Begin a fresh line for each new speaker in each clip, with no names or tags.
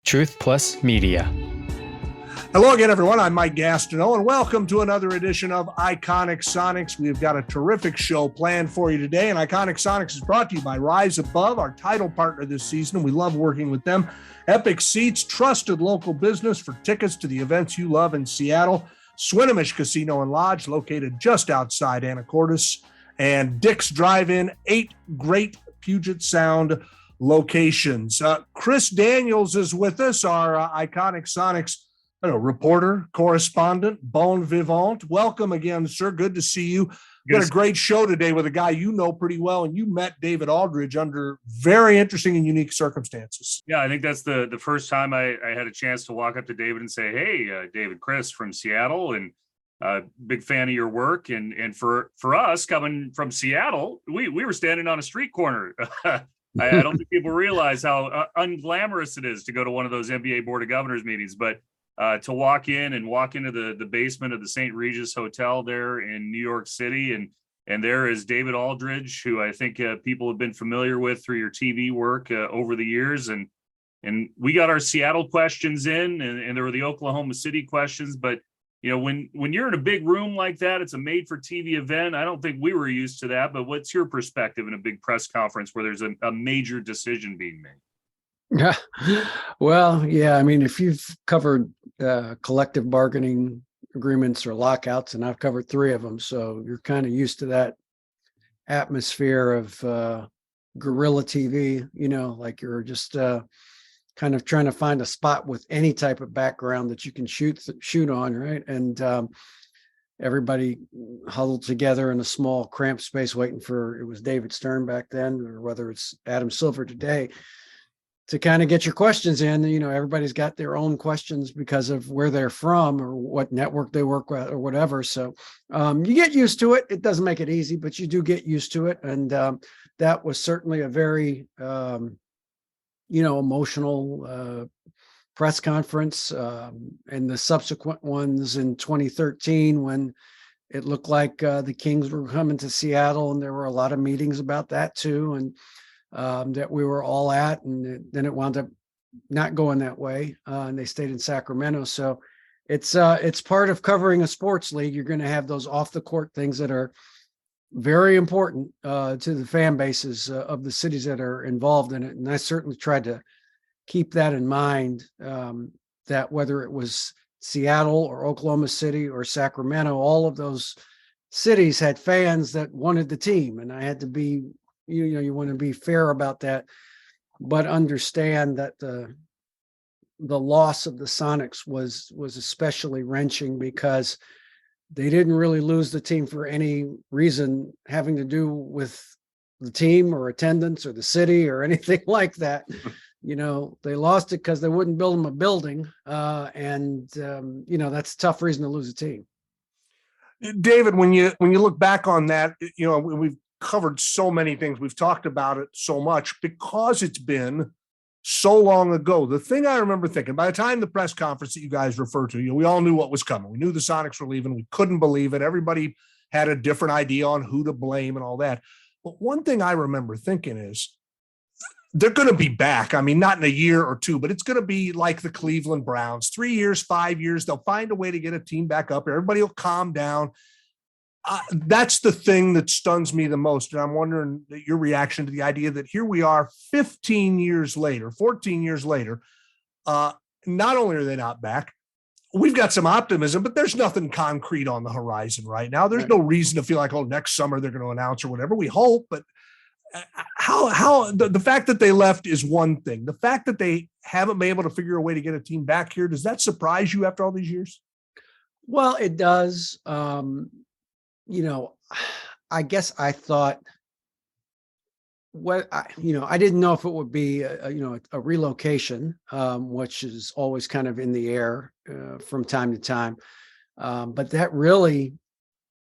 Truth Plus Media.
Hello again, everyone. I'm Mike Gastineau, and welcome to another edition of Iconic Sonics. We've got a terrific show planned for you today, and Iconic Sonics is brought to you by Rise Above, our title partner this season. We love working with them. Epic Seats, trusted local business for tickets to the events you love in Seattle. Swinomish Casino and Lodge, located just outside Anacortes. And Dick's Drive-In, 8 great Puget Sound locations. Chris Daniels is with us, our Iconic Sonics reporter, correspondent, bon vivant. Welcome again, sir. Good to see you. Got a great show today with a guy you know pretty well, and you met David Aldrige under very interesting and unique circumstances.
Yeah, I think that's the first time I had a chance to walk up to David and say, "Hey, David, Chris from Seattle, and big fan of your work." And for us coming from Seattle, we were standing on a street corner. I don't think people realize how unglamorous it is to go to one of those NBA Board of Governors meetings, but to walk into the basement of the St. Regis Hotel there in New York City, and there is David Aldrige, who I think people have been familiar with through your TV work over the years, and we got our Seattle questions in, and there were the Oklahoma City questions, but you know, when you're in a big room like that, it's a made-for-TV event. I don't think we were used to that, but what's your perspective in a big press conference where there's a major decision being made?
Yeah, well, yeah. I mean, if you've covered collective bargaining agreements or lockouts, and I've covered 3 of them, so you're kind of used to that atmosphere of guerrilla TV. You know, like you're just kind of trying to find a spot with any type of background that you can shoot on, right? And everybody huddled together in a small cramped space waiting for, it was David Stern back then, or whether it's Adam Silver today, to kind of get your questions in. You know, everybody's got their own questions because of where they're from or what network they work with or whatever. So you get used to it. It doesn't make it easy, but you do get used to it. And that was certainly a very, emotional press conference, and the subsequent ones in 2013, when it looked like the Kings were coming to Seattle, and there were a lot of meetings about that too, and that we were all at, and then it wound up not going that way, and they stayed in Sacramento. So it's part of covering a sports league. You're going to have those off the court things that are very important to the fan bases of the cities that are involved in it. And I certainly tried to keep that in mind, that whether it was Seattle or Oklahoma City or Sacramento, all of those cities had fans that wanted the team. And I had to be, you want to be fair about that, but understand that the loss of the Sonics was especially wrenching, because they didn't really lose the team for any reason having to do with the team or attendance or the city or anything like that. You know, they lost it because they wouldn't build them a building. And that's a tough reason to lose a team.
David, when you look back on that, we've covered so many things. We've talked about it so much because it's been so long ago. The thing I remember thinking, by the time the press conference that you guys referred to, we all knew what was coming. We knew the Sonics were leaving. We couldn't believe it. Everybody had a different idea on who to blame and all that. But one thing I remember thinking is they're going to be back. I mean, not in a year or 2, but it's going to be like the Cleveland Browns, 3 years, 5 years. They'll find a way to get a team back up. Everybody will calm down. That's the thing that stuns me the most. And I'm wondering your reaction to the idea that here we are 14 years later, not only are they not back, we've got some optimism, but there's nothing concrete on the horizon right now. There's no reason to feel like, next summer they're going to announce or whatever. We hope, but how the fact that they left is one thing. The fact that they haven't been able to figure a way to get a team back here, does that surprise you after all these years?
Well, it does. I guess I thought I didn't know if it would be a relocation, which is always kind of in the air from time to time. But that really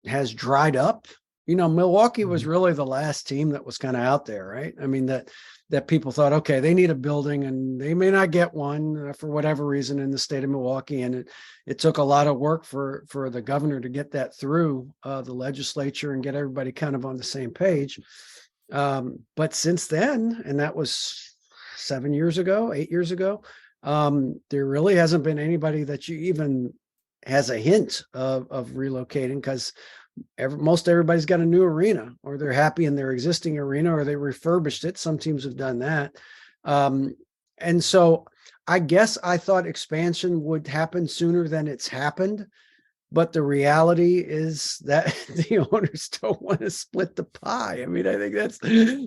has dried up. Milwaukee was really the last team that was kind of out there, right? I mean, that people thought, okay, they need a building and they may not get one for whatever reason in the state of Milwaukee. And it took a lot of work for the governor to get that through the legislature and get everybody kind of on the same page. But since then, and that was 8 years ago, There really hasn't been anybody that you even has a hint of relocating, because most everybody's got a new arena, or they're happy in their existing arena, or they refurbished it. Some teams have done that. And so I guess I thought expansion would happen sooner than it's happened. But the reality is that the owners don't want to split the pie. I mean, I think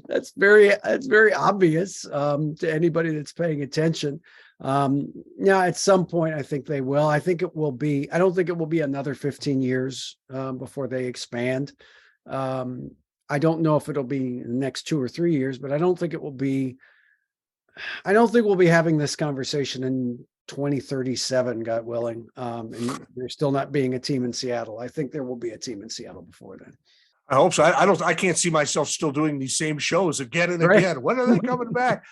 that's very obvious to anybody that's paying attention. Now, at some point, I think they will. I think it will be. I don't think it will be another 15 years before they expand. I don't know if it'll be the next 2 or 3 years, but I don't think it will be. I don't think we'll be having this conversation in 2037, God willing. And there's still not being a team in Seattle. I think there will be a team in Seattle before then.
I hope so. I can't see myself still doing these same shows again and
Right.
again. When are they coming back?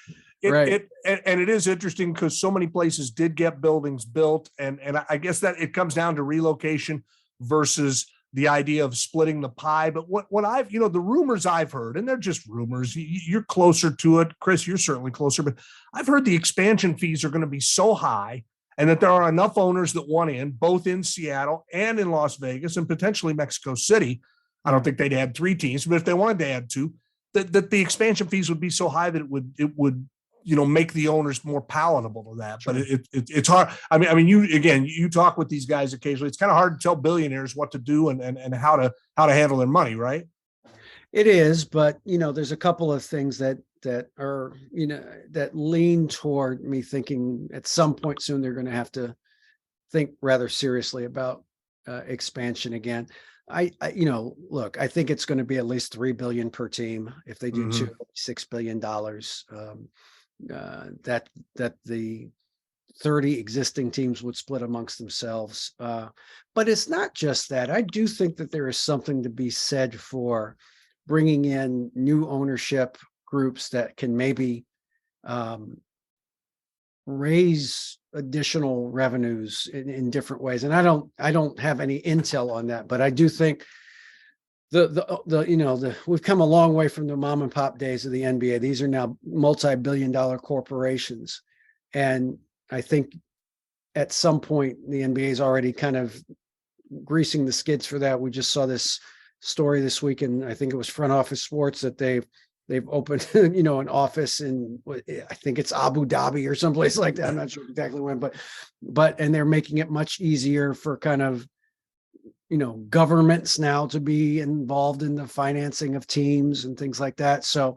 Right.
And it is interesting because so many places did get buildings built. And I guess that it comes down to relocation versus the idea of splitting the pie. But what I've, the rumors I've heard, and they're just rumors, you're closer to it. Chris, you're certainly closer, but I've heard the expansion fees are going to be so high and that there are enough owners that want in, both in Seattle and in Las Vegas and potentially Mexico City. I don't think they'd add 3 teams, but if they wanted to add 2, that the expansion fees would be so high that it would make the owners more palatable to that. Sure. But it's hard. I mean, you talk with these guys occasionally. It's kind of hard to tell billionaires what to do and how to handle their money, right?
It is, but there's a couple of things that are, that lean toward me thinking at some point soon they're going to have to think rather seriously about expansion again. Look, I think it's going to be at least $3 billion per team. If they do $6 billion, that the 30 existing teams would split amongst themselves. But it's not just that. I do think that there is something to be said for bringing in new ownership groups that can maybe raise additional revenues in different ways. And I don't have any intel on that, but I do think we've come a long way from the mom and pop days of the NBA. These are now multi-billion-dollar corporations. And I think at some point the NBA is already kind of greasing the skids for that. We just saw this story this week, and I think it was Front Office Sports, that they've opened, an office in, I think it's Abu Dhabi or someplace like that. I'm not sure exactly when, and they're making it much easier for kind of, governments now to be involved in the financing of teams and things like that. So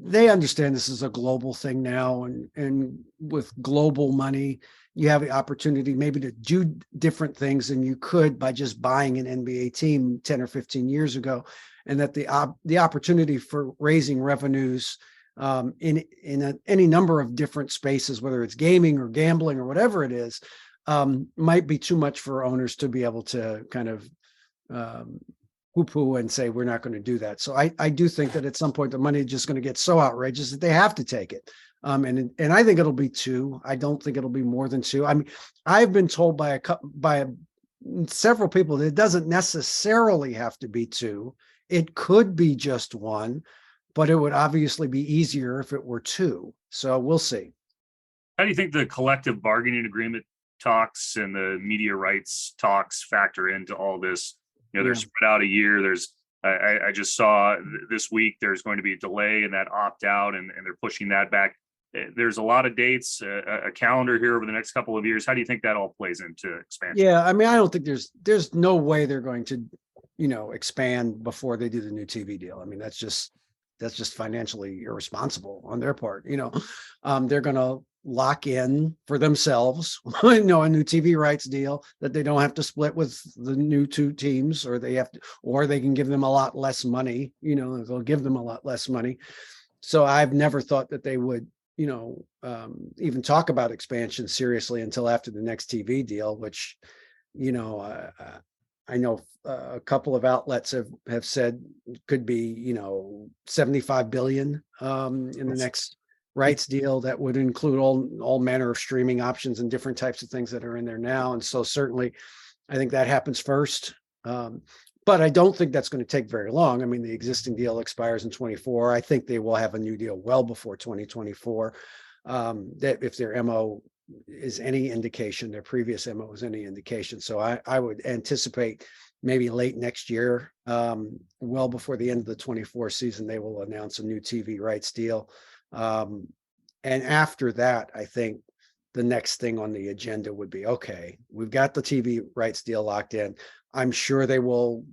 they understand this is a global thing now, and with global money, you have the opportunity maybe to do different things than you could by just buying an NBA team 10 or 15 years ago. And that the opportunity for raising revenues in any number of different spaces, whether it's gaming or gambling or whatever it is, might be too much for owners to be able to kind of poo-poo and say, we're not going to do that. So I do think that at some point the money is just going to get so outrageous that they have to take it. And I think it'll be 2. I don't think it'll be more than 2. I mean, I've been told by several people that it doesn't necessarily have to be 2. It could be just 1, but it would obviously be easier if it were 2. So we'll see.
How do you think the collective bargaining agreement talks and the media rights talks factor into all this? They're spread out a year. I just saw this week there's going to be a delay in that opt out, and they're pushing that back. There's a lot of dates, a calendar here over the next couple of years. How do you think that all plays into expansion?
Yeah, I mean, I don't think there's no way they're going to, expand before they do the new TV deal. I mean, that's just financially irresponsible on their part. They're going to lock in for themselves, a new TV rights deal that they don't have to split with the new 2 teams, or they can give them a lot less money. They'll give them a lot less money. So I've never thought that they would, even talk about expansion seriously until after the next TV deal, which, I know a couple of outlets have said could be, $75 billion in the next rights deal that would include all manner of streaming options and different types of things that are in there now. And so certainly I think that happens first. But I don't think that's going to take very long. I mean, the existing deal expires in 2024. I think they will have a new deal well before 2024. that if their MO is any indication, their previous MO is any indication. So I would anticipate maybe late next year, well before the end of the 24 season, they will announce a new TV rights deal. And after that, I think the next thing on the agenda would be, okay, we've got the TV rights deal locked in. I'm sure they will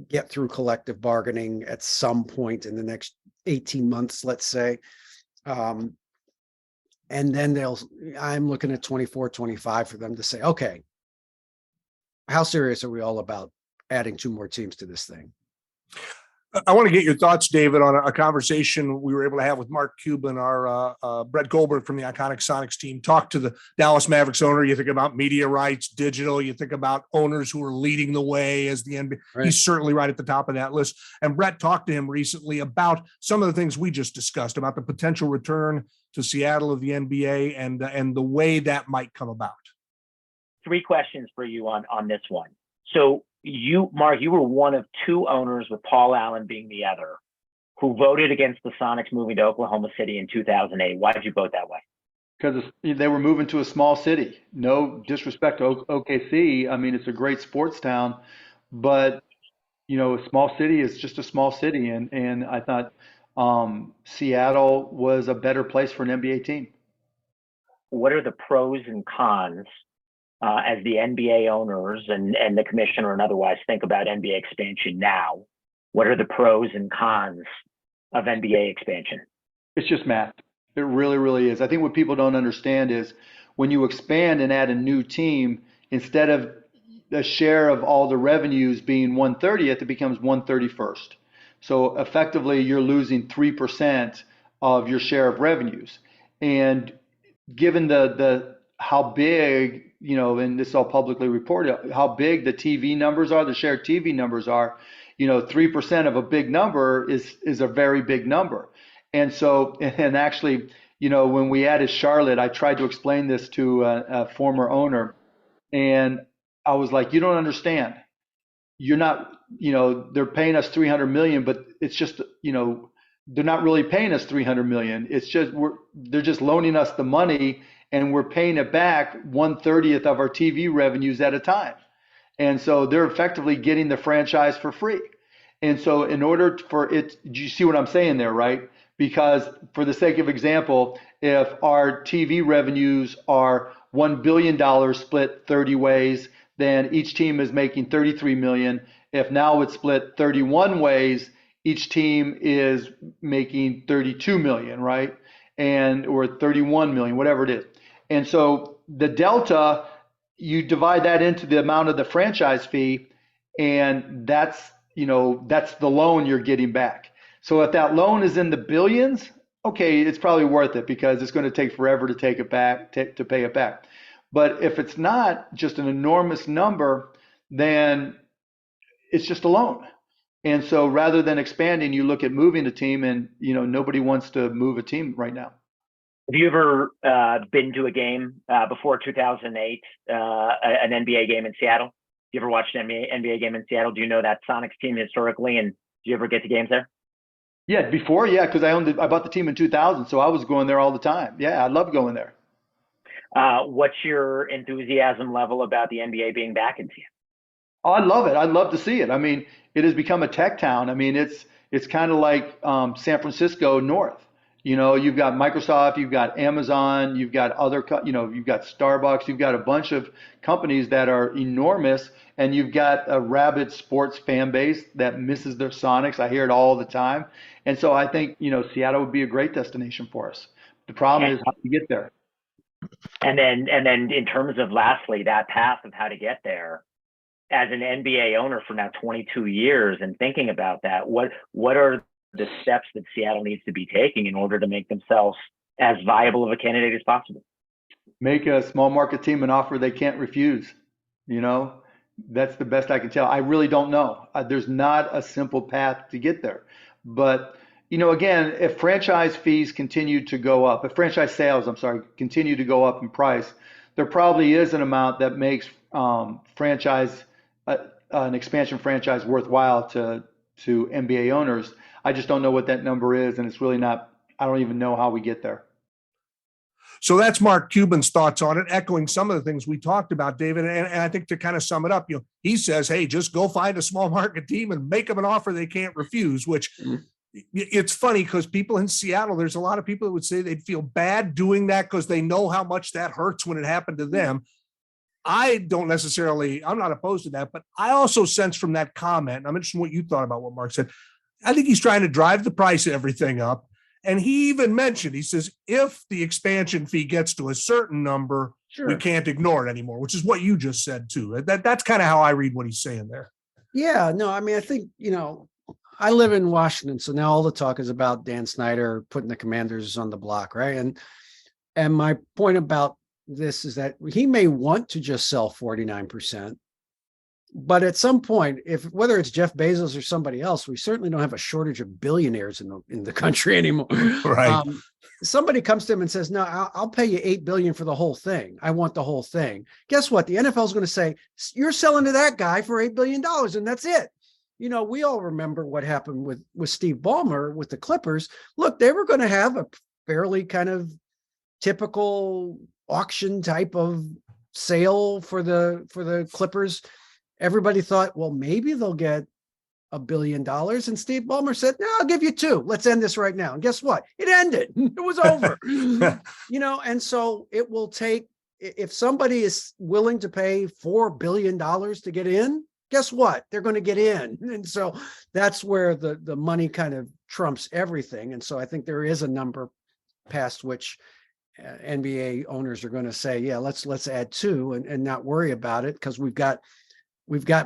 get through collective bargaining at some point in the next 18 months, let's say. And then I'm looking at 24, 25 for them to say, okay, how serious are we all about adding 2 more teams to this thing?
I want to get your thoughts, David, on a conversation we were able to have with Mark Cuban, our Brett Goldberg from the Iconic Sonics team. Talk to the Dallas Mavericks owner. You think about media rights, digital. You think about owners who are leading the way as the NBA. Right. He's certainly right at the top of that list. And Brett talked to him recently about some of the things we just discussed, about the potential return to Seattle of the NBA and the way that might come about.
3 questions for you on this one. So you, Mark, you were one of 2 owners, with Paul Allen being the other, who voted against the Sonics moving to Oklahoma City in 2008. Why did you vote that way?
Because they were moving to a small city. No disrespect to OKC. I mean, it's a great sports town, but a small city is just a small city. And I thought Seattle was a better place for an NBA team.
What are the pros and cons as the NBA owners and the commissioner and otherwise think about NBA expansion now? What are the pros and cons of NBA expansion?
It's just math. It really, really is. I think what people don't understand is when you expand and add a new team, instead of the share of all the revenues being 1/30th, it becomes 1/31st. So effectively, you're losing 3% of your share of revenues. And given the how big, and this is all publicly reported, how big the TV numbers are, the shared TV numbers are, 3% of a big number is a very big number. And so, and actually, when we added Charlotte, I tried to explain this to a former owner, and I was like, you don't understand. You're not, they're paying us 300 million, but it's just, they're not really paying us 300 million. It's just, they're just loaning us the money, and we're paying it back 1/30th of our TV revenues at a time. And so they're effectively getting the franchise for free. And so in order for it, do you see what I'm saying there, right? Because for the sake of example, if our TV revenues are $1 billion split 30 ways, then each team is making 33 million. If now it's split 31 ways, each team is making 32 million, right? Or 31 million, whatever it is. And so the delta, you divide that into the amount of the franchise fee, and that's the loan you're getting back. So if that loan is in the billions, okay, it's probably worth it because it's going to take forever to take it back, to pay it back. But if it's not just an enormous number, then it's just a loan. And so rather than expanding, you look at moving a team, and nobody wants to move a team right now.
Have you ever been to a game before 2008, an NBA game in Seattle? You ever watched an NBA game in Seattle? Do you know that Sonics team historically, and do you ever get to games there?
Yeah, before, yeah, because I bought the team in 2000, so I was going there all the time. Yeah, I love going there.
What's your enthusiasm level about the NBA being back in Seattle?
Oh, I love it. I'd love to see it. I mean, it has become a tech town. I mean, it's kind of like San Francisco North. You've got Microsoft, you've got Amazon, you've got you've got Starbucks, you've got a bunch of companies that are enormous, and you've got a rabid sports fan base that misses their Sonics. I hear it all the time. And so I think, Seattle would be a great destination for us. The problem is how to get there.
And then in terms of, lastly, that path of how to get there, as an NBA owner for now 22 years and thinking about that, what are the steps that Seattle needs to be taking in order to make themselves as viable of a candidate as possible?
Make a small market team an offer they can't refuse. That's the best I can tell. I really don't know. There's not a simple path to get there. But, again, if franchise fees continue to go up, if franchise sales, continue to go up in price, there probably is an amount that makes an expansion franchise worthwhile to NBA owners. I just don't know what that number is, and it's really not. I don't even know how we get there.
So that's Mark Cuban's thoughts on it, echoing some of the things we talked about, David. And I think to kind of sum it up, he says, hey, just go find a small market team and make them an offer they can't refuse, which it's funny because people in Seattle, there's a lot of people that would say they'd feel bad doing that because they know how much that hurts when it happened to them. I don't necessarily, I'm not opposed to that, but I also sense from that comment, I'm interested in what you thought about what Mark said. I think he's trying to drive the price of everything up. And he even mentioned, he says, if the expansion fee gets to a certain number, we can't ignore it anymore, which is what you just said too. That's kind of how I read what he's saying there.
Yeah, no, I mean, I think, I live in Washington, so now all the talk is about Dan Snyder putting the Commanders on the block, right? And my point about this is that he may want to just sell 49%, but at some point, whether it's Jeff Bezos or somebody else, we certainly don't have a shortage of billionaires in the country anymore.
Right.
Somebody comes to him and says, no, I'll pay you $8 billion for the whole thing. I want the whole thing. Guess what? The NFL is going to say, you're selling to that guy for $8 billion and that's it. We all remember what happened with Steve Ballmer with the Clippers. Look, they were going to have a fairly kind of typical auction type of sale for the Clippers. Everybody thought, well, maybe they'll get $1 billion. And Steve Ballmer said, no, I'll give you 2. Let's end this right now. And guess what? It ended. It was over. And so it will take, if somebody is willing to pay $4 billion to get in, guess what? They're going to get in. And so that's where the money kind of trumps everything. And so I think there is a number past which NBA owners are going to say, yeah, let's add 2 and not worry about it because we've got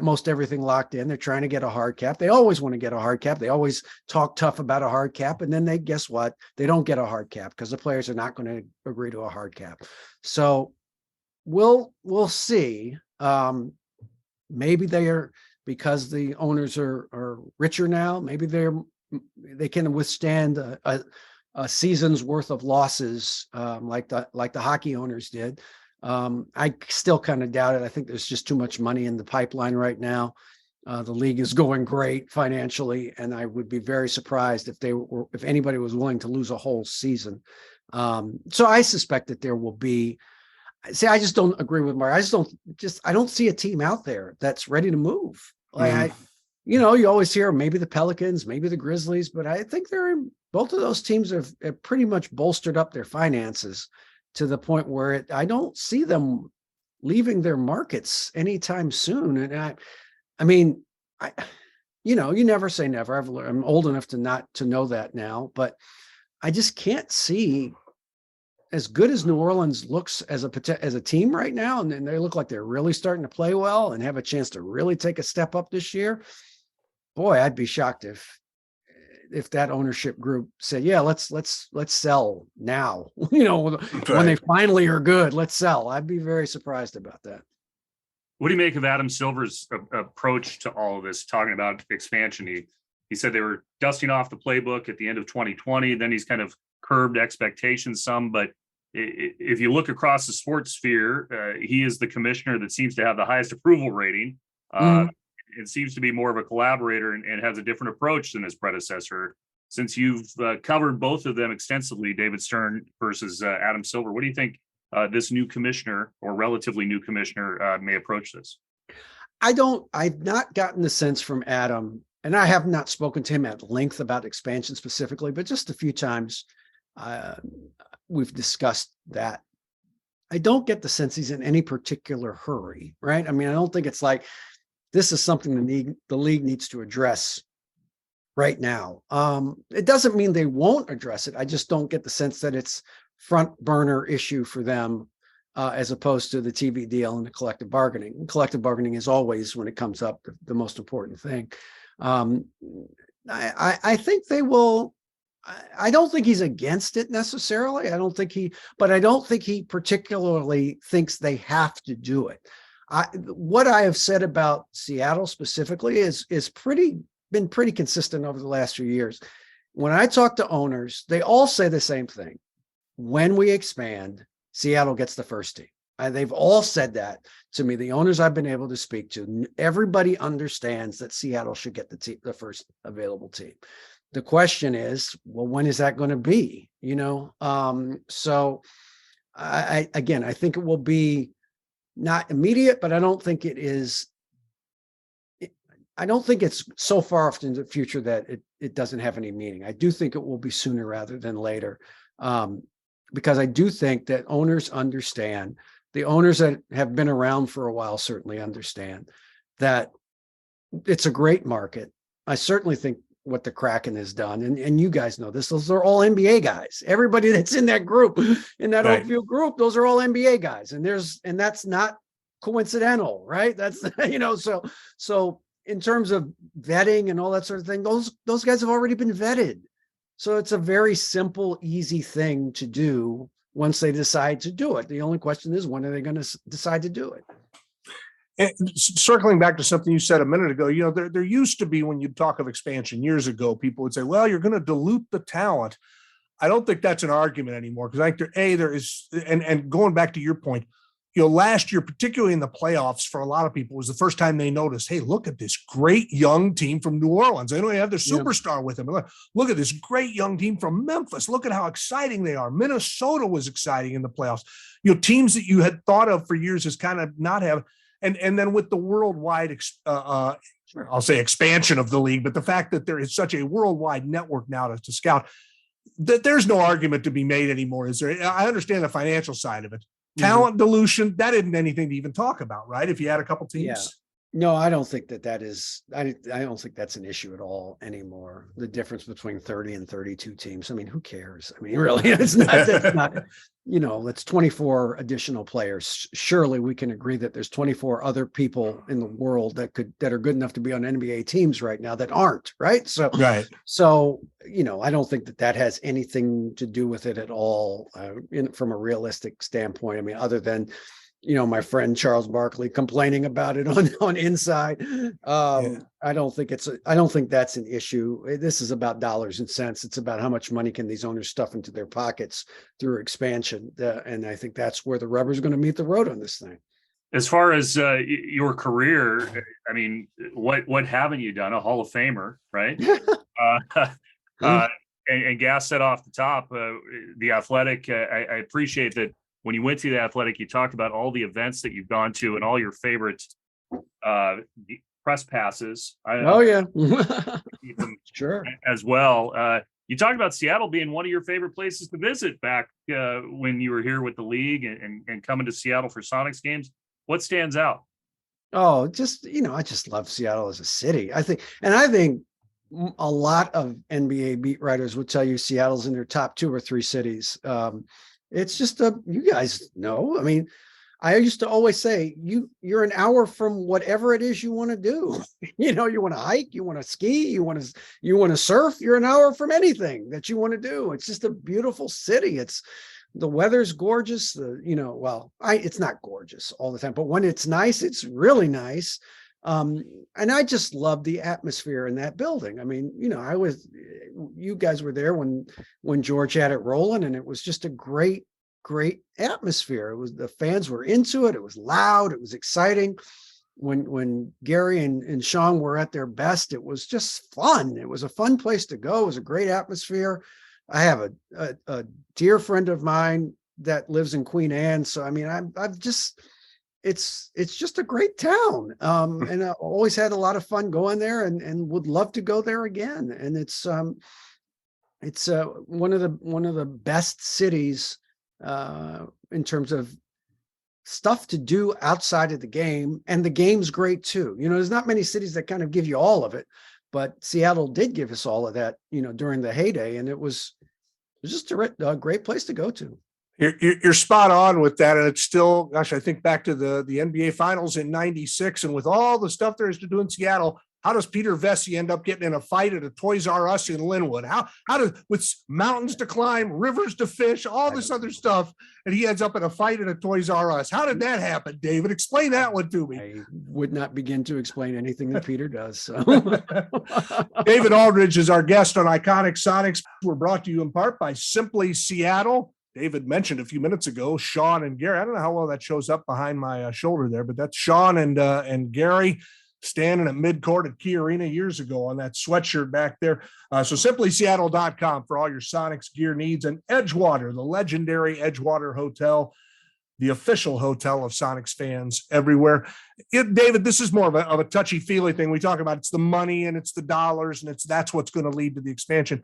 most everything locked in. They're trying to get a hard cap. They always want to get a hard cap. They always talk tough about a hard cap. And then guess what? They don't get a hard cap because the players are not going to agree to a hard cap. So we'll see. Maybe they are, because the owners are richer now, maybe they can withstand a season's worth of losses like the hockey owners did. I still kind of doubt it. I think there's just too much money in the pipeline right now. The league is going great financially, and I would be very surprised if anybody was willing to lose a whole season. So I suspect that there will be. See, I just don't agree with Mark. I don't see a team out there that's ready to move. Like you always hear maybe the Pelicans, maybe the Grizzlies, but I think both of those teams have pretty much bolstered up their finances to the point where I don't see them leaving their markets anytime soon. And you never say never. I'm old enough to know that now, but I just can't see, as good as New Orleans looks as a team right now, and they look like they're really starting to play well and have a chance to really take a step up this year. Boy, I'd be shocked if that ownership group said, yeah, let's sell now, when they finally are good, let's sell. I'd be very surprised about that.
What do you make of Adam Silver's approach to all of this, talking about expansion? He said they were dusting off the playbook at the end of 2020. Then he's kind of curbed expectations some, but if you look across the sports sphere, he is the commissioner that seems to have the highest approval rating. It seems to be more of a collaborator and has a different approach than his predecessor. Since you've covered both of them extensively, David Stern versus Adam Silver, what do you think this new commissioner or relatively new commissioner may approach this?
I've not gotten the sense from Adam, and I have not spoken to him at length about expansion specifically, but just a few times we've discussed that. I don't get the sense he's in any particular hurry, right? I mean, I don't think it's like this is something the league needs to address right now. It doesn't mean they won't address it. I just don't get the sense that it's front burner issue for them as opposed to the TV deal and the collective bargaining. And collective bargaining is always, when it comes up, the most important thing. I think they will. I don't think he's against it necessarily. I don't think he particularly thinks they have to do it. What I have said about Seattle specifically is been pretty consistent over the last few years. When I talk to owners, they all say the same thing. When we expand, Seattle gets the first team. They've all said that to me. The owners I've been able to speak to, everybody understands that Seattle should get the first available team. The question is, well, when is that going to be? So I think it will be not immediate, but I don't think it is. I don't think it's so far off into the future that it doesn't have any meaning. I do think it will be sooner rather than later, because I do think that owners understand, the owners that have been around for a while certainly understand that it's a great market. I certainly think what the Kraken has done, and you guys know this, those are all NBA guys. Everybody that's in that group, in that
Right.
Oakville group, those are all NBA guys. And that's not coincidental, right? That's, so in terms of vetting and all that sort of thing, those guys have already been vetted. So it's a very simple, easy thing to do once they decide to do it. The only question is, when are they going to decide to do it?
And circling back to something you said a minute ago, there used to be, when you talk of expansion years ago, people would say, well, you're going to dilute the talent. I don't think that's an argument anymore, because I think there is, and going back to your point, last year, particularly in the playoffs, for a lot of people, was the first time they noticed, hey, look at this great young team from New Orleans. They don't even have their superstar with them. Look at this great young team from Memphis. Look at how exciting they are. Minnesota was exciting in the playoffs. Teams that you had thought of for years as kind of not have. And then with the worldwide, I'll say expansion of the league, but the fact that there is such a worldwide network now to scout, that there's no argument to be made anymore, is there? I understand the financial side of it. Talent dilution, that isn't anything to even talk about, right? If you had a couple teams.
Yeah. No, I don't think that is, I don't think that's an issue at all anymore. The difference between 30 and 32 teams. I mean, who cares? I mean, really, that's not, it's 24 additional players. Surely we can agree that there's 24 other people in the world that are good enough to be on NBA teams right now that aren't, right? So,
right.
So, I don't think that has anything to do with it at all, from a realistic standpoint. I mean, other than, my friend Charles Barkley complaining about it on Inside. I don't think that's an issue. This is about dollars and cents. It's about how much money can these owners stuff into their pockets through expansion. And I think that's where the rubber's going to meet the road on this thing.
As far as your career, I mean, what haven't you done? A Hall of Famer, right? And Gas said off the top, the Athletic, I appreciate that. When you went to the Athletic, you talked about all the events that you've gone to and all your favorite press passes.
Sure.
As well. You talked about Seattle being one of your favorite places to visit back when you were here with the league and coming to Seattle for Sonics games. What stands out?
Oh, just, I just love Seattle as a city. I think a lot of NBA beat writers would tell you Seattle's in their top 2 or 3 cities. It's just you guys know. I mean, I used to always say you're an hour from whatever it is you want to do. You want to hike, you want to ski, you want to surf. You're an hour from anything that you want to do. It's just a beautiful city. The weather's gorgeous. It's not gorgeous all the time, but when it's nice, it's really nice. And I just love the atmosphere in that building. I mean, you guys were there when George had it rolling, and it was just a great atmosphere. The fans were into it. It was loud. It was exciting. When Gary and Sean were at their best, it was just fun. It was a fun place to go. It was a great atmosphere. I have a dear friend of mine that lives in Queen Anne. So, I mean, it's just a great town. And I always had a lot of fun going there and would love to go there again. And it's one of the best cities in terms of stuff to do outside of the game. And the game's great too. There's not many cities that kind of give you all of it, but Seattle did give us all of that, during the heyday. And it was just a great place to go to.
You're spot on with that. And it's still, gosh, I think back to the NBA finals in 96, and with all the stuff there is to do in Seattle, how does Peter Vesey end up getting in a fight at a Toys R Us in Linwood? How does, with mountains to climb, rivers to fish, all this other stuff, and he ends up in a fight at a Toys R Us? How did that happen, David? Explain that one to me.
I would not begin to explain anything that Peter does. So.
David Aldrige is our guest on Iconic Sonics. We're brought to you in part by Simply Seattle. David mentioned a few minutes ago, Sean and Gary. I don't know how well that shows up behind my shoulder there, but that's Sean and Gary. standing at midcourt at Key Arena years ago on that sweatshirt back there. So simplyseattle.com for all your Sonics gear needs, and Edgewater, the legendary Edgewater Hotel, the official hotel of Sonics fans everywhere. David, this is more of a touchy-feely thing. We talk about it's the money and it's the dollars, and that's what's going to lead to the expansion.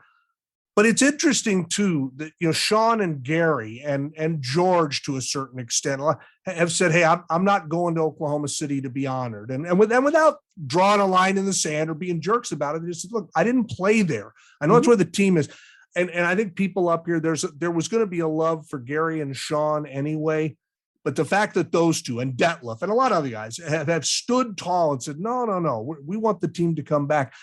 But it's interesting too that Sean and Gary and George to a certain extent have said, "Hey, I'm not going to Oklahoma City to be honored," and without drawing a line in the sand or being jerks about it, they just said, "Look, I didn't play there. I know that's where the team is," and I think people up here there was going to be a love for Gary and Sean anyway. But the fact that those two and Detlef and a lot of other guys have stood tall and said, no, we want the team to come back.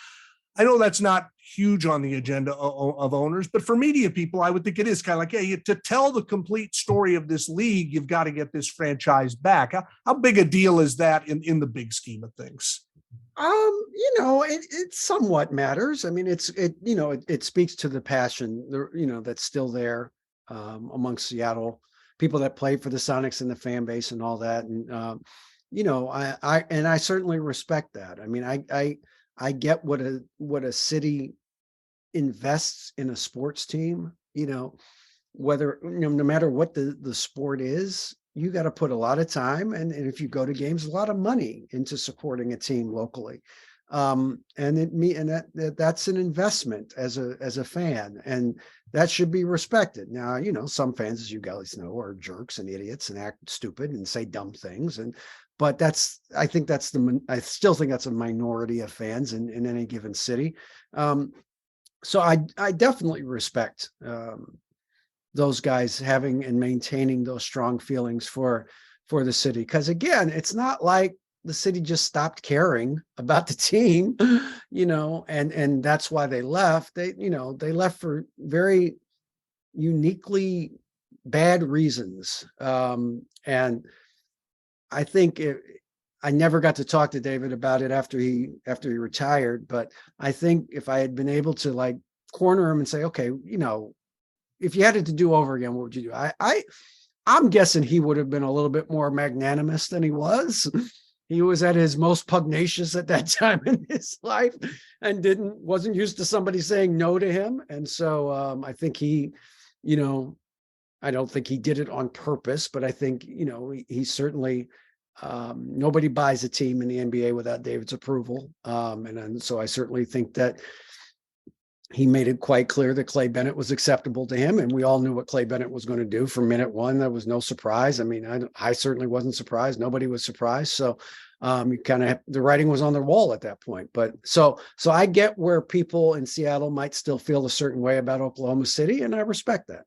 I know that's not huge on the agenda of owners, but for media people, I would think it is kind of like, hey, to tell the complete story of this league, you've got to get this franchise back. How big a deal is that in the big scheme of things?
It somewhat matters. I mean, it speaks to the passion, that's still there amongst Seattle people that play for the Sonics and the fan base and all that. And, I certainly respect that. I mean, I get what a city invests in a sports team, whether, no matter what the sport is, you got to put a lot of time. And if you go to games, a lot of money into supporting a team locally. That's an investment as a fan, and that should be respected. Now, some fans, as you guys know, are jerks and idiots and act stupid and say dumb things. But I still think that's a minority of fans in any given city. So I definitely respect those guys having and maintaining those strong feelings for the city. Because again, it's not like the city just stopped caring about the team, and that's why they left. They left for very uniquely bad reasons. And I think I never got to talk to David about it after he retired, but I think if I had been able to corner him and say, okay, if you had it to do over again, what would you do? I'm guessing he would have been a little bit more magnanimous than he was. He was at his most pugnacious at that time in his life and wasn't used to somebody saying no to him. And so I think he, I don't think he did it on purpose, but I think, he certainly, nobody buys a team in the NBA without David's approval. And so I certainly think that he made it quite clear that Clay Bennett was acceptable to him. And we all knew what Clay Bennett was going to do from minute one. There was no surprise. I mean, I certainly wasn't surprised. Nobody was surprised. So the writing was on the wall at that point. But so I get where people in Seattle might still feel a certain way about Oklahoma City, and I respect that.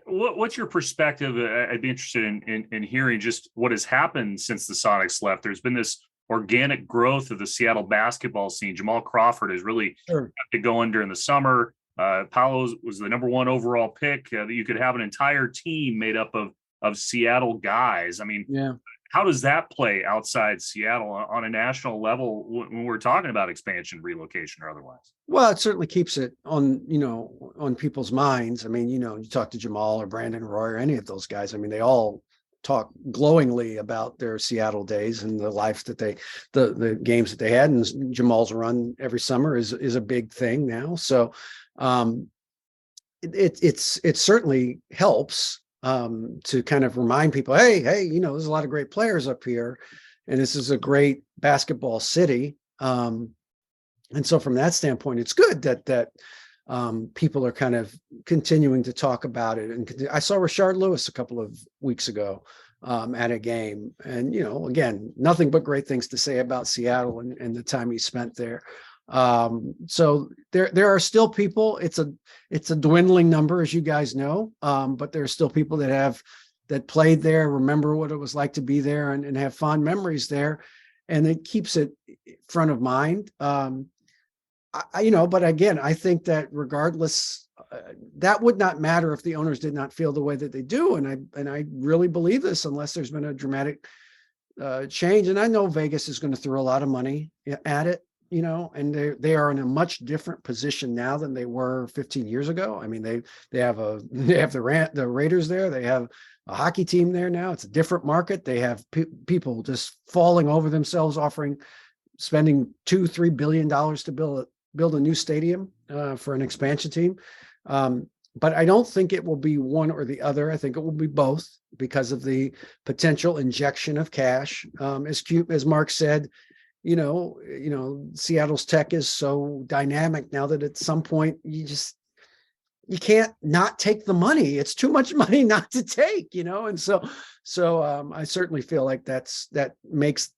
What's your perspective? I'd be interested in hearing just what has happened since the Sonics left. There's been this organic growth of the Seattle basketball scene. Jamal Crawford has really got to go in during the summer. Paolo was the number one overall pick. You could have an entire team made up of Seattle guys. I mean,
yeah.
How does that play outside Seattle on a national level when we're talking about expansion, relocation, or otherwise?
Well, it certainly keeps it on people's minds. I mean, you talk to Jamal or Brandon Roy or any of those guys. I mean, they all talk glowingly about their Seattle days and the life that the games that they had. And Jamal's run every summer is a big thing now. So it certainly helps to kind of remind people, hey, there's a lot of great players up here, and this is a great basketball city. And so from that standpoint, it's good that people are kind of continuing to talk about it. And I saw Rashard Lewis a couple of weeks ago at a game, and again, nothing but great things to say about Seattle and the time he spent there. So there are still people. It's a dwindling number, as you guys know, but there are still people that played there, remember what it was like to be there, and have fond memories there, and it keeps it front of mind. But again, I think that regardless, that would not matter if the owners did not feel the way that they do, and I really believe this, unless there's been a dramatic change. And I know Vegas is going to throw a lot of money at it. and they are in a much different position now than they were 15 years ago. I mean, they have the Raiders there. They have a hockey team there now. It's a different market. They have people just falling over themselves, spending $2-3 billion to build a new stadium for an expansion team. But I don't think it will be one or the other. I think it will be both because of the potential injection of cash. As Mark said, Seattle's tech is so dynamic now that at some point you can't not take the money. It's too much money not to take, and so I certainly feel like that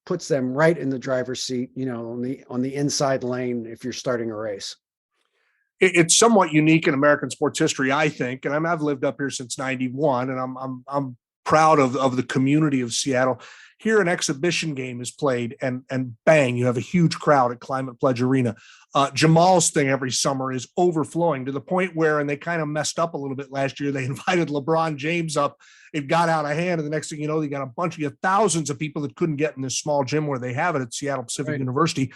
puts them right in the driver's seat, on the inside lane if you're starting a race.
It's somewhat unique in American sports history, I think, and I've lived up here since '91, and I'm proud of the community of Seattle. Here, an exhibition game is played, and bang, you have a huge crowd at Climate Pledge Arena. Jamal's thing every summer is overflowing to the point where, and they kind of messed up a little bit last year, they invited LeBron James up. It got out of hand, and the next thing you know, you got thousands of people that couldn't get in this small gym where they have it at Seattle Pacific University.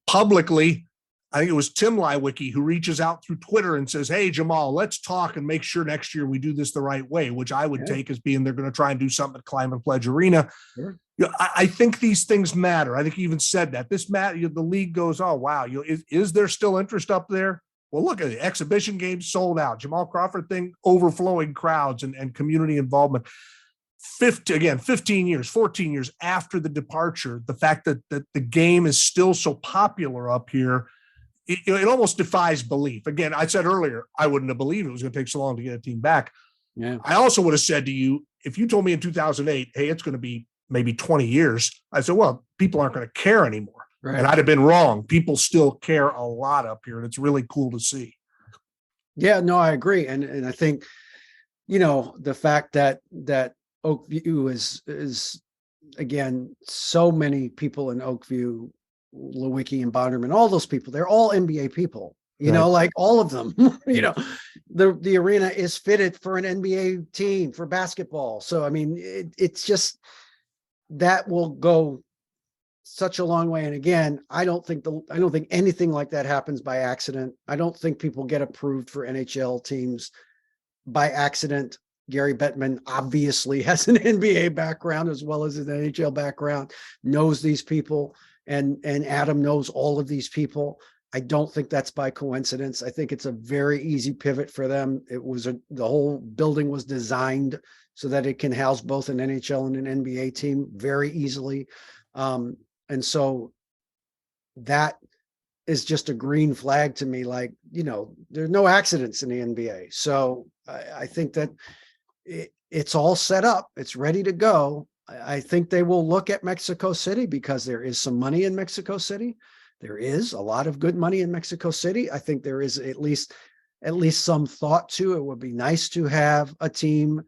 Publicly, I think it was Tim Lywicki who reaches out through Twitter and says, "Hey, Jamal, let's talk and make sure next year we do this the right way," which I would take as being they're going to try and do something at Climate Pledge Arena. Sure. I think these things matter. I think he even said that. This matter. The league goes, "Oh, wow, is there still interest up there?" Well, look at the exhibition games sold out. Jamal Crawford thing, overflowing crowds and community involvement. 15 years, 14 years after the departure, the fact that the game is still so popular up here, it almost defies belief. Again, I said earlier, I wouldn't have believed it was going to take so long to get a team back. Yeah. I also would have said to you, if you told me in 2008, hey, it's going to be maybe 20 years, I said, well, people aren't going to care anymore. Right. And I'd have been wrong. People still care a lot up here, and it's really cool to see.
Yeah, no, I agree. And I think, the fact that Oakview is again, so many people in Oakview, Lewicki and Bonderman, all those people, they're all NBA people, like all of them, the arena is fitted for an NBA team for basketball. So, I mean, it's just, that will go such a long way. And again, I don't think anything like that happens by accident. I don't think people get approved for NHL teams by accident. Gary Bettman obviously has an NBA background as well as an NHL background, knows these people. And Adam knows all of these people. I don't think that's by coincidence. I think it's a very easy pivot for them. The whole building was designed so that it can house both an NHL and an NBA team very easily. And so that is just a green flag to me. Like, there's no accidents in the NBA. So I think that it's all set up. It's ready to go. I think they will look at Mexico City because there is some money in Mexico City. There is a lot of good money in Mexico City. I think there is at least some thought to it. Would be nice to have a team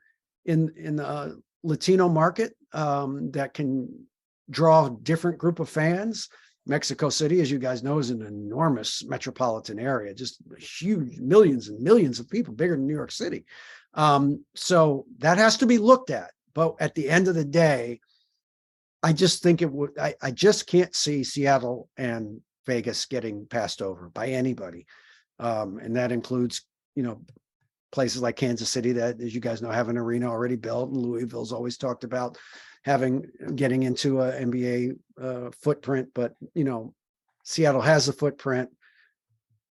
in the Latino market that can draw a different group of fans. Mexico City, as you guys know, is an enormous metropolitan area, just huge, millions and millions of people, bigger than New York City. So that has to be looked at. But at the end of the day, I just think I just can't see Seattle and Vegas getting passed over by anybody. And that includes, places like Kansas City that, as you guys know, have an arena already built. And Louisville's always talked about getting into a NBA footprint. But, Seattle has a footprint.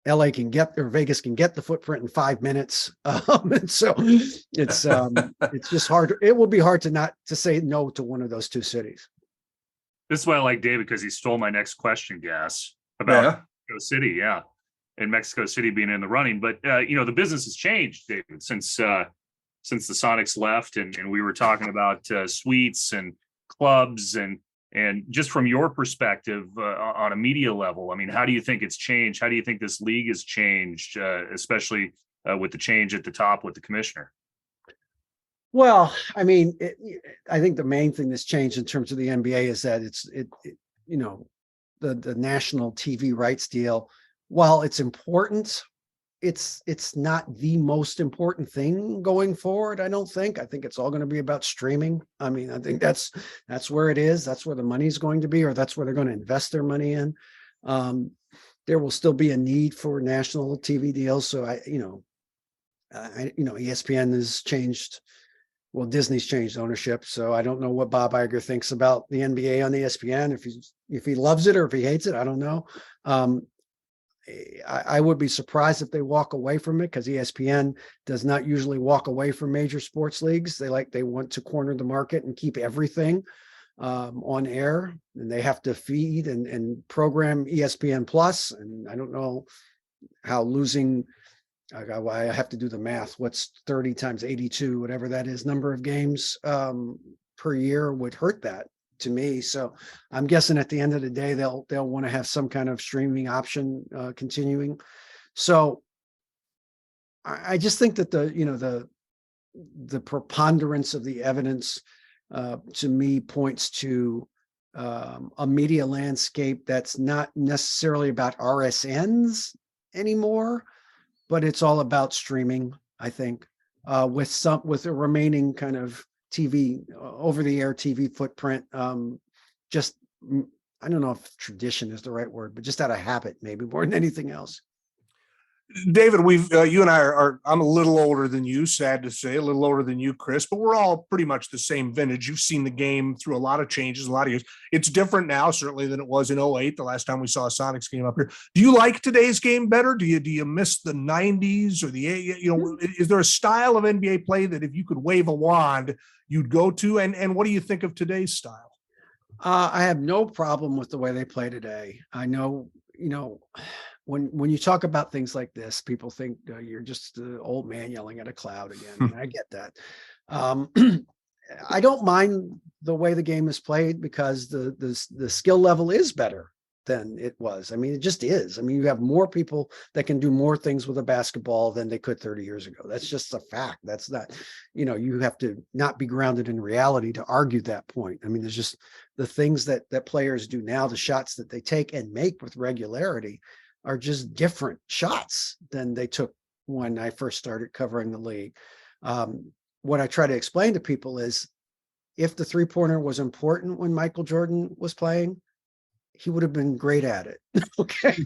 LA Vegas can get the footprint in 5 minutes. And so it's just hard. It will be hard to say no to one of those two cities.
This is why I like David, because he stole my next question, Gas, about Mexico City. Yeah. And Mexico City being in the running. But, the business has changed, David, since the Sonics left. And we were talking about suites and clubs and just from your perspective on a media level, I mean, how do you think it's changed? How do you think this league has changed, especially with the change at the top with the commissioner?
Well, I mean, I think the main thing that's changed in terms of the NBA is that the national TV rights deal, while it's important, it's not the most important thing going forward. I think it's all going to be about streaming. I mean, I think that's where it is. That's where the money's going to be, or that's where they're going to invest their money in. There will still be a need for national TV deals. So ESPN has changed. Well, Disney's changed ownership, so I don't know what Bob Iger thinks about the NBA on ESPN. If he loves it or if he hates it, I don't know. I would be surprised if they walk away from it, because ESPN does not usually walk away from major sports leagues. They want to corner the market and keep everything on air, and they have to feed and program ESPN Plus. And I don't know how losing. I have to do the math. What's 30 times 82, whatever that is, number of games per year would hurt that to me. So I'm guessing at the end of the day, they'll want to have some kind of streaming option continuing. So I just think that the preponderance of the evidence to me points to a media landscape that's not necessarily about RSNs anymore, but it's all about streaming, I think, with a remaining kind of TV, over-the-air TV footprint. I don't know if tradition is the right word, but just out of habit, maybe more than anything else.
David, you and I are, I'm a little older than you, sad to say, a little older than you, Chris, but we're all pretty much the same vintage. You've seen the game through a lot of changes, a lot of years. It's different now, certainly, than it was in 08, the last time we saw a Sonics game up here. Do you like today's game better? Do you miss the 90s or is there a style of NBA play that if you could wave a wand, you'd go to? And what do you think of today's style?
I have no problem with the way they play today. I know, when you talk about things like this, people think you're just the old man yelling at a cloud again. And I get that. I don't mind the way the game is played, because the skill level is better than it was. I mean, it just is. I mean, you have more people that can do more things with a basketball than they could 30 years ago. That's just a fact. That's not, you have to not be grounded in reality to argue that point. I mean, there's just the things that players do now, the shots that they take and make with regularity are just different shots than they took when I first started covering the league. What I try to explain to people is, if the three-pointer was important when Michael Jordan was playing, he would have been great at it. Okay. You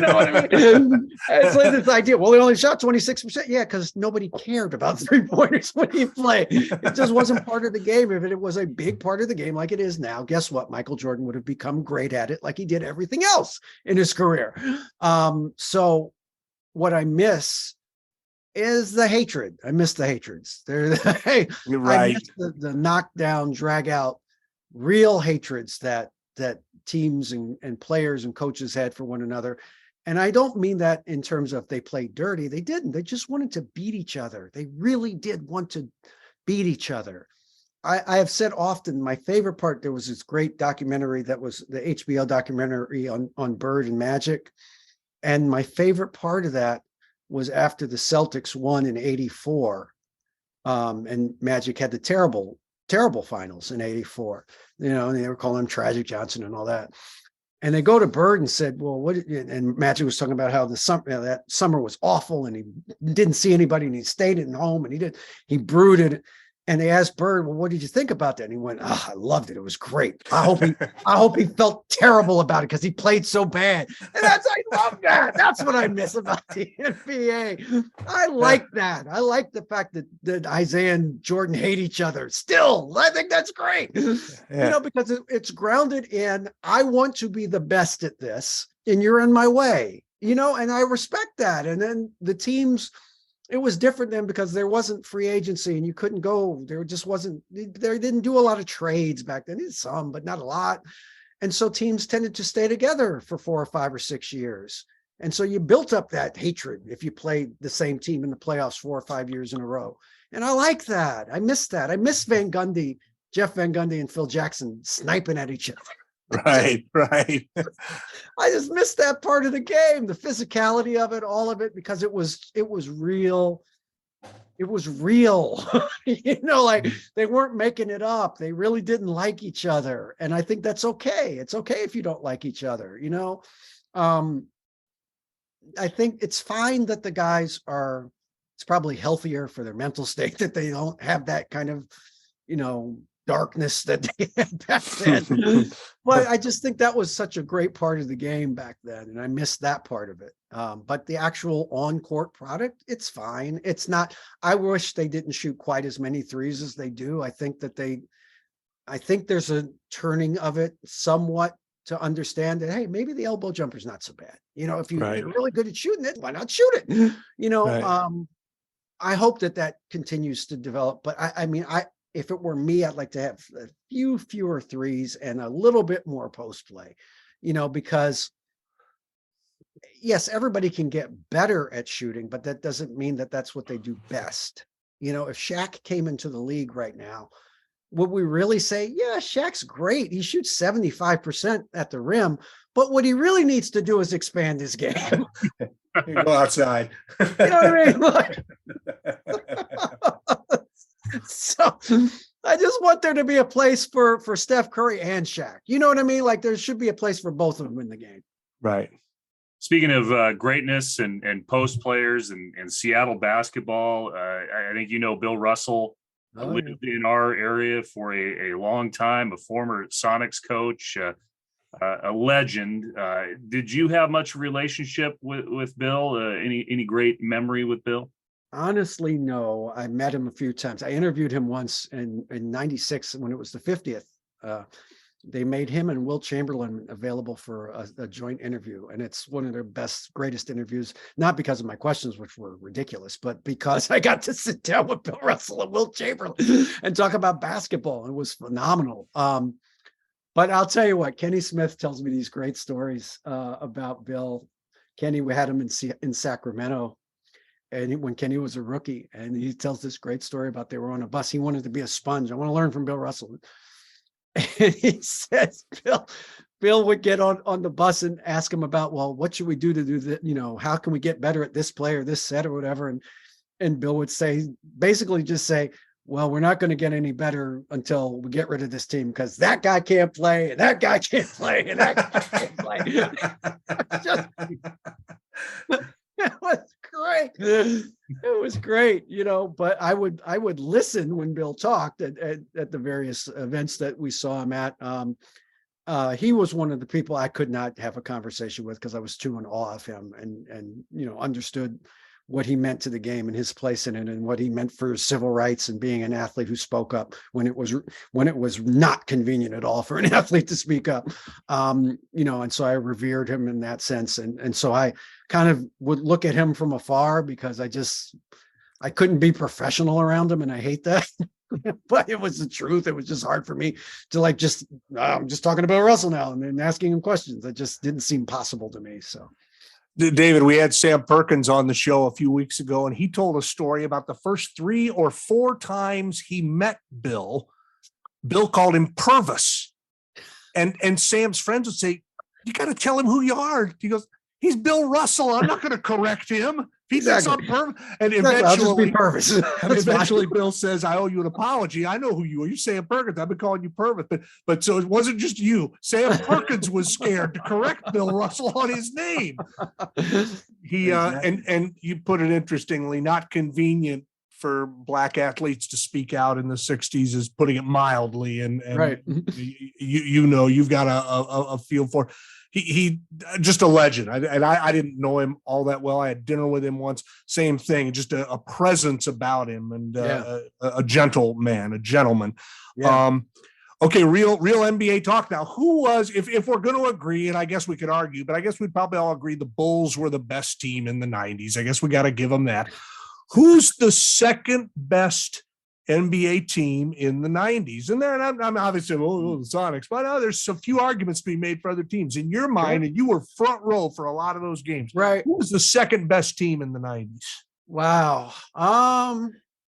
know what I mean? It's like this idea, well, he only shot 26%. Yeah, because nobody cared about three-pointers when he played. It just wasn't part of the game. If it was a big part of the game like it is now, guess what? Michael Jordan would have become great at it like he did everything else in his career. So what I miss is the hatred. I miss the hatreds. Right. I miss the knockdown, drag out, real hatreds that teams and players and coaches had for one another. And I don't mean that in terms of they played dirty. They didn't. They just wanted to beat each other. They really did want to beat each other. I have said often, my favorite part, there was this great documentary that was the HBO documentary on Bird and Magic. And my favorite part of that was after the Celtics won in 84, and Magic had the terrible finals in 84, and they were calling him Tragic Johnson and all that. And they go to Bird and said, well, and Magic was talking about how that summer was awful, and he didn't see anybody, and he stayed at home, and he brooded. And they asked Bird, well, what did you think about that? And he went, I loved it. It was great. I hope he felt terrible about it because he played so bad. And I love that. That's what I miss about the NBA. I like that. I like the fact that Isaiah and Jordan hate each other. Still, I think that's great. Yeah. Because it's grounded in, I want to be the best at this, and you're in my way, and I respect that. And then the teams, it was different then because there wasn't free agency and you couldn't go. There just wasn't, they didn't do a lot of trades back then. Some, but not a lot. And so teams tended to stay together for 4 or 5 or 6 years. And so you built up that hatred if you played the same team in the playoffs 4 or 5 years in a row. And I like that. I miss that. I miss Jeff Van Gundy and Phil Jackson sniping at each other.
Right.
I just missed that part of the game, the physicality of it, all of it, because it was real. It was real. Like they weren't making it up. They really didn't like each other. And I think that's okay. It's okay if you don't like each other, I think it's fine that the guys it's probably healthier for their mental state that they don't have that kind of, darkness that they had back then. But I just think that was such a great part of the game back then, and I missed that part of it. But the actual on-court product, it's fine. It's not. I wish they didn't shoot quite as many threes as they do. I think there's a turning of it somewhat to understand that, hey, maybe the elbow jumper is not so bad. If you're really good at shooting it, why not shoot it? I hope that continues to develop. But I mean, if it were me, I'd like to have a few fewer threes and a little bit more post play, because yes, everybody can get better at shooting, but that doesn't mean that that's what they do best. If Shaq came into the league right now, would we really say, yeah, Shaq's great. He shoots 75% at the rim, but what he really needs to do is expand his game.
Go outside.
You know what I mean? So I just want there to be a place for Steph Curry and Shaq. You know what I mean? Like there should be a place for both of them in the game.
Right.
Speaking of greatness and post players and Seattle basketball, I think Bill Russell lived in our area for a long time, a former Sonics coach, a legend. Did you have much relationship with Bill? Any great memory with Bill?
Honestly, no. I met him a few times. I interviewed him once in 96 when it was the 50th. They made him and Wilt Chamberlain available for a joint interview. And it's one of their greatest interviews, not because of my questions, which were ridiculous, but because I got to sit down with Bill Russell and Wilt Chamberlain and talk about basketball. It was phenomenal. But I'll tell you what, Kenny Smith tells me these great stories about Bill. Kenny, we had him in Sacramento. And when Kenny was a rookie, and he tells this great story about they were on a bus. He wanted to be a sponge. I want to learn from Bill Russell. And he says, Bill would get on the bus and ask him about, well, what should we do to do that? How can we get better at this play or this set or whatever? And Bill would basically just say, well, we're not going to get any better until we get rid of this team because that guy can't play and that guy can't play and that guy can't play. It was great. It was great, but I would listen when Bill talked at the various events that we saw him at. He was one of the people I could not have a conversation with because I was too in awe of him and understood what he meant to the game and his place in it and what he meant for civil rights and being an athlete who spoke up when it was not convenient at all for an athlete to speak up. And so I revered him in that sense. And so I kind of would look at him from afar because I couldn't be professional around him. And I hate that, but it was the truth. It was just hard for me to I'm just talking about Russell now and then asking him questions. That just didn't seem possible to me. So.
David, we had Sam Perkins on the show a few weeks ago, and he told a story about the first 3 or 4 times he met Bill. Bill called him Purvis. And Sam's friends would say, you got to tell him who you are. He goes, he's Bill Russell. I'm not going to correct him. He thinks I'm Purvis. And
I'll just be Purvis.
Eventually Bill says, I owe you an apology. I know who you are. You're Sam Perkins. I've been calling you Purvis. But so it wasn't just you. Sam Perkins was scared to correct Bill Russell on his name. He and you put it interestingly, not convenient for Black athletes to speak out in the 60s is putting it mildly. And
right.
You've got a feel for he just a legend. I didn't know him all that well. I had dinner with him once. Same thing, just a presence about him and a gentleman. Yeah. Okay, real NBA talk now. Who was, if we're going to agree, and I guess we could argue, but I guess we'd probably all agree the Bulls were the best team in the 90s. I guess we got to give them that. Who's the second best NBA team in the 90s? And there, I'm obviously, the Sonics, but there's a few arguments to be made for other teams. In your mind, and you were front row for a lot of those games.
Right.
Who was the second best team in the 90s?
Wow.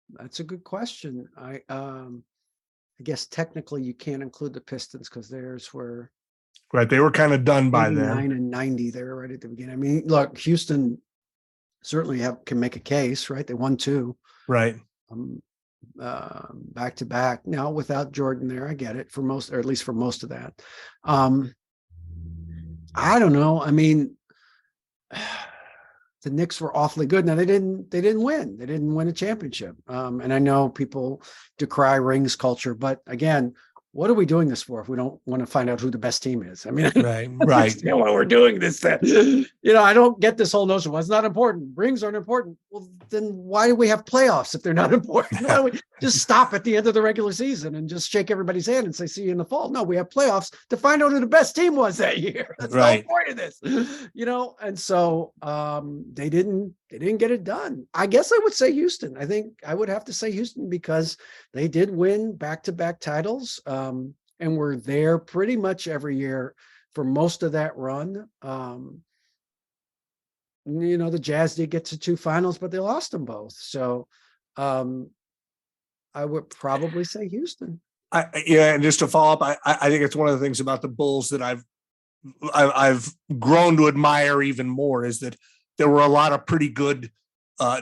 That's a good question. I guess technically you can't include the Pistons because theirs were
right. They were kind of done by then.
89 and 90. They were right at the beginning. I mean, look, Houston certainly can make a case, right? They won 2.
Right.
Back to back. Now without Jordan there, I get it for most, or at least for most of that. I don't know. I mean, the Knicks were awfully good. Now they didn't win. They didn't win a championship. And I know people decry rings culture, but again, what are we doing this for if we don't want to find out who the best team is? I mean,
Right.
why we're doing this then. I don't get this whole notion. Well, it's not important. Rings aren't important. Well, then why do we have playoffs if they're not important? Why don't we just stop at the end of the regular season and just shake everybody's hand and say, see you in the fall? No, we have playoffs to find out who the best team was that year. That's the whole point of this, and so they didn't get it done. I guess I would say Houston. I think I would have to say Houston because they did win back-to-back titles and were there pretty much every year for most of that run. The Jazz did get to 2 finals, but they lost them both. So I would probably say Houston.
And just to follow up, I think it's one of the things about the Bulls that I've grown to admire even more is that there were a lot of pretty good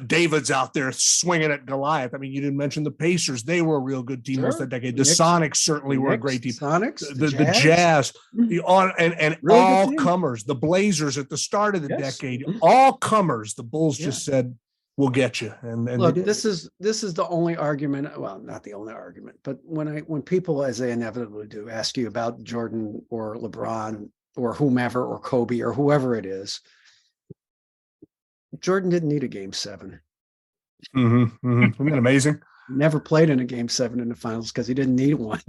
Davids out there swinging at Goliath. I mean, you didn't mention the Pacers; they were a real good team most of that decade. The Sonics certainly were a great team.
Sonics,
the Jazz, and
really
all comers. The Blazers at the start of the decade, all comers. The Bulls just said, "We'll get you." And
look, this is the only argument. Well, not the only argument, but when people, as they inevitably do, ask you about Jordan or LeBron or whomever or Kobe or whoever it is. Jordan didn't need a game 7.
Isn't that amazing?
Never played in a game 7 in the finals because he didn't need one.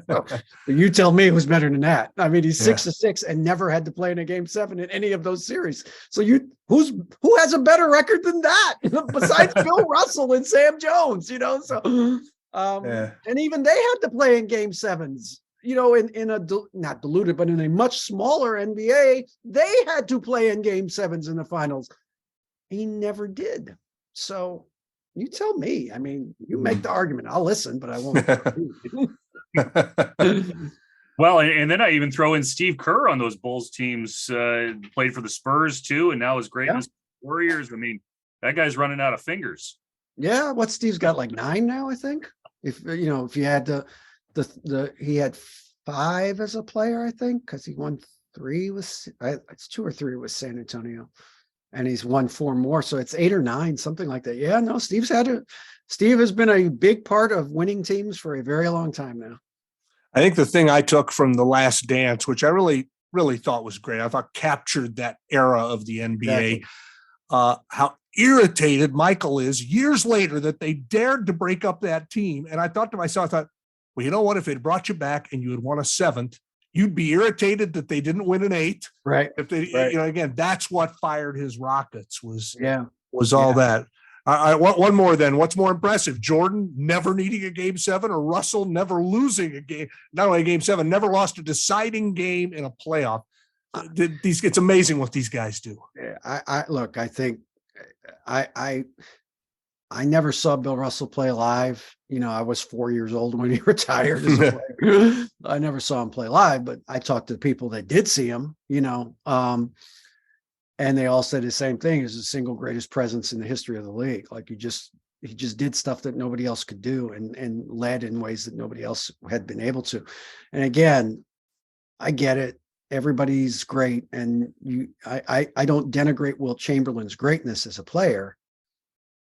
So, you tell me who's better than that. I mean, he's 6-6 and never had to play in a game 7 in any of those series. So who has a better record than that besides Bill Russell and Sam Jones? So and even they had to play in game 7s. In a not diluted, but in a much smaller NBA, they had to play in game 7s in the finals. He never did. So you tell me. I mean, you make the argument. I'll listen, but I won't.
Well, and then I even throw in Steve Kerr on those Bulls teams, played for the Spurs too, and now is great in the Warriors. I mean, that guy's running out of fingers.
Yeah, what Steve's got like 9 now, I think. If you had he had 5 as a player, I think, because he won 3 with it's 2 or 3 with San Antonio, and he's won 4 more, so it's 8 or 9, something like that. Yeah, no, Steve has been a big part of winning teams for a very long time now.
I think the thing I took from The Last Dance, which I really, really thought was great, I thought captured that era of the NBA, how irritated Michael is years later that they dared to break up that team. And I thought to myself, well, you know what? If they'd brought you back and you had won a 7th, you'd be irritated that they didn't win an 8th.
Right.
If they, again, that's what fired his rockets was all that. I want one more then. What's more impressive? Jordan never needing a game 7 or Russell never losing a game, not only a game 7, never lost a deciding game in a playoff. It's amazing what these guys do.
I think I never saw Bill Russell play live. I was 4 years old when he retired as a player. I never saw him play live, but I talked to people that did see him, and they all said the same thing. He's the single greatest presence in the history of the league. Like he just did stuff that nobody else could do and led in ways that nobody else had been able to. And again, I get it. Everybody's great. And I don't denigrate Wilt Chamberlain's greatness as a player.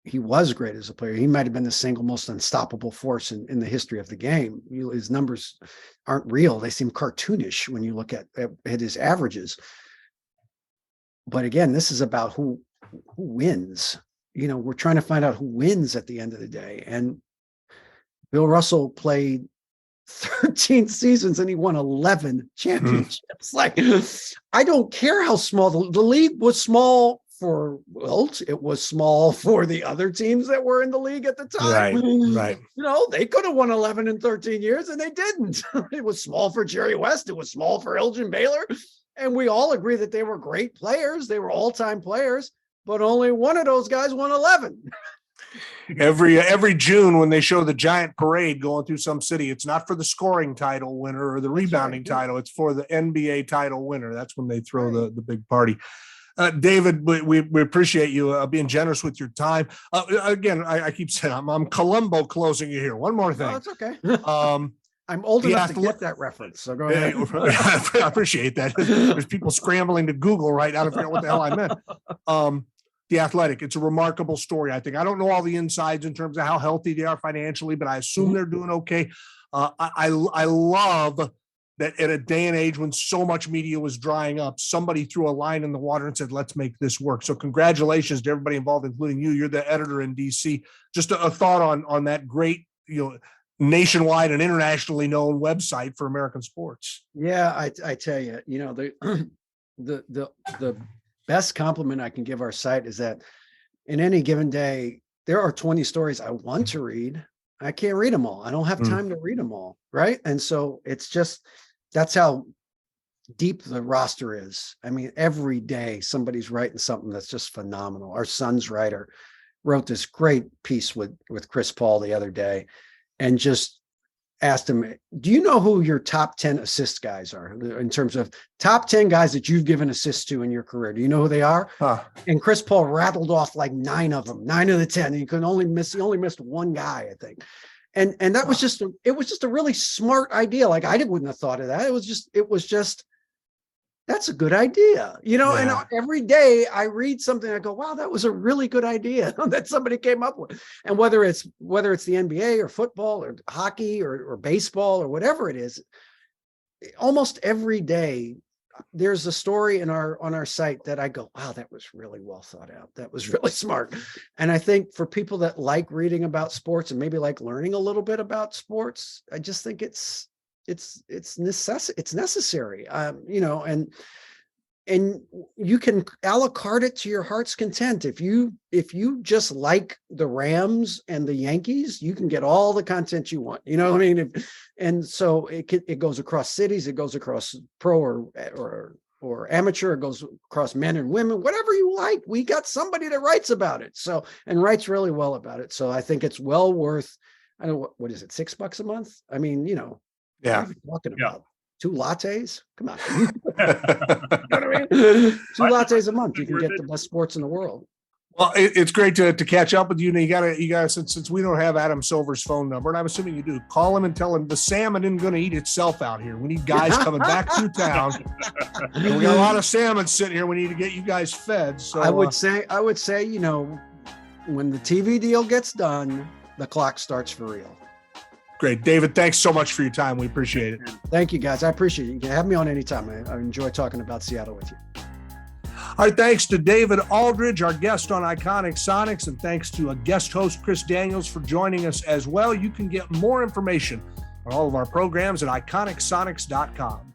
He was great as a player. He might have been the single most unstoppable force in the history of the game. His numbers aren't real. They seem cartoonish when you look at his averages. But again, this is about who wins. We're trying to find out who wins at the end of the day. And Bill Russell played 13 seasons and he won 11 championships. Like, I don't care how small the league was small for Wilt. It was small for the other teams that were in the league at the time.
Right.
They could have won 11 in 13 years and they didn't. It was small for Jerry West. It was small for Elgin Baylor. And we all agree that they were great players. They were all-time players, but only one of those guys won 11.
Every June when they show the giant parade going through some city, it's not for the scoring title winner or the rebounding title. It's for the NBA title winner. That's when they throw the big party. David, we appreciate you being generous with your time. Again, I keep saying I'm Columbo closing you here. One more thing.
Oh, it's okay. I'm old
The
enough to
athle-
get that reference. So go ahead.
I appreciate that. There's people scrambling to Google right now to figure out what the hell I meant. The Athletic, it's a remarkable story, I think. I don't know all the insides in terms of how healthy they are financially, but I assume they're doing okay. I love that at a day and age when so much media was drying up, somebody threw a line in the water and said, let's make this work. So congratulations to everybody involved, including you. You're the editor in DC. Just a thought on that great, nationwide and internationally known website for American sports.
Yeah, I tell you, the best compliment I can give our site is that in any given day, there are 20 stories I want to read. I can't read them all. I don't have time to read them all. Right. And so that's how deep the roster is. I mean, every day somebody's writing something that's just phenomenal. Our son's writer wrote this great piece with Chris Paul the other day and just asked him, do you know who your top 10 assist guys are in terms of top 10 guys that you've given assists to in your career? Do you know who they are? And Chris Paul rattled off like 9 of them, 9 of the 10. And he only missed one guy, I think. And that was just a really smart idea. Like I wouldn't have thought of that. It was just, that's a good idea, and every day I read something, I go, wow, that was a really good idea that somebody came up with. And whether it's the NBA or football or hockey or baseball or whatever it is, almost every day there's a story on our site that I go, wow, that was really well thought out. That was really smart. And I think for people that like reading about sports and maybe like learning a little bit about sports, I just think it's necessary, and you can a la carte it to your heart's content. If you just like the Rams and the Yankees, you can get all the content you want. You know what I mean? And so it goes across cities, it goes across pro or amateur, it goes across men and women, whatever you like. We got somebody that writes about it. So, and writes really well about it. So I think it's well worth, I don't know, what is it, $6 a month? I mean,
Yeah.
what are you talking about? 2 lattes? Come on. You know what I mean? 2 lattes a month. You can get the best sports in the world.
Well, it's great to catch up with you. You gotta, since we don't have Adam Silver's phone number, and I'm assuming you do, call him and tell him the salmon isn't going to eat itself out here. We need guys coming back to town. And we got a lot of salmon sitting here. We need to get you guys fed. So
I would say, when the TV deal gets done, the clock starts for real.
Great. David, thanks so much for your time. We appreciate it.
Thank you, guys. I appreciate it. You can have me on anytime. I enjoy talking about Seattle with you.
All right, thanks to David Aldrige, our guest on Iconic Sonics, and thanks to a guest host, Chris Daniels, for joining us as well. You can get more information on all of our programs at iconicsonics.com.